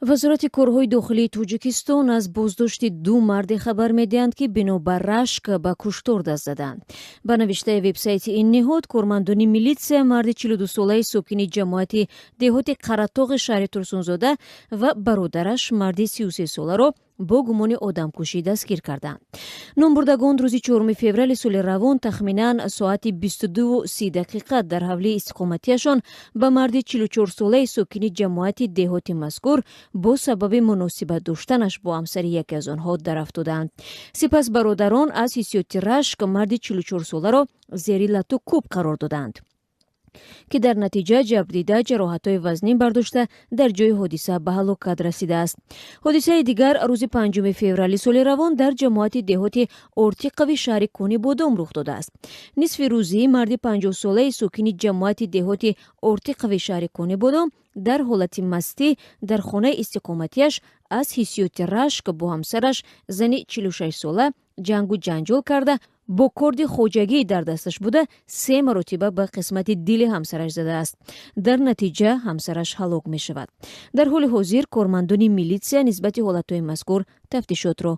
вазорати корҳои дохилии Тоҷикистон аз боздошти ду марде хабар медиҳанд, ки бинобар рашк ба куштор даст заданд. Ба навиштаи вебсайти ин ниҳод, кормандони милитсия марди 42-солаи сокини ҷамоати деҳоти Қаратоғи шаҳри Турсунзода ва бародараш марди 33-соларо бо гумони одамкушӣ дастгир карданд. Номбурдагон рӯзи 4 феврали соли равон тахминан соати 22:30 дар ҳавлии истиқоматиашон ба марди 44-солаи сокини ҷамоати деҳоти мазкур бо сабаби муносибат доштанаш бо ҳамсари яке аз онҳо дарафтоданд. Сипас бародарон аз ҳиссиёти рашк марди 44-соларо зери лату кӯб қарор доданд, ки дар натиҷа ҷабрдида ҷароҳатҳои вазнин бардошта дар ҷои ҳодиса ба ҳалокат расидааст. ҳодисаи дигар рӯзи 5 феврали соли равон дар ҷамоати деҳоти Ортиқави шаҳри Кони Бодом рух додааст. нисфи рӯзӣ марди 50-солаи сокини ҷамоати деҳоти Ортиқави шаҳри Кони Бодом дар ҳолати мастӣ дар хонаи истиқоматиаш аз ҳиссиёти рашк бо ҳамсараш зани 46-сола ҷангу ҷанҷол карда, бо корди хоҷагӣ дар дасташ буда 3 маротиба ба қисмати дили ҳамсараш задааст. дар натиҷа ҳамсараш ҳалок мешавад. дар ҳоли ҳозир кормандони милитсия нисбати ҳолатҳои мазкур тафтишотро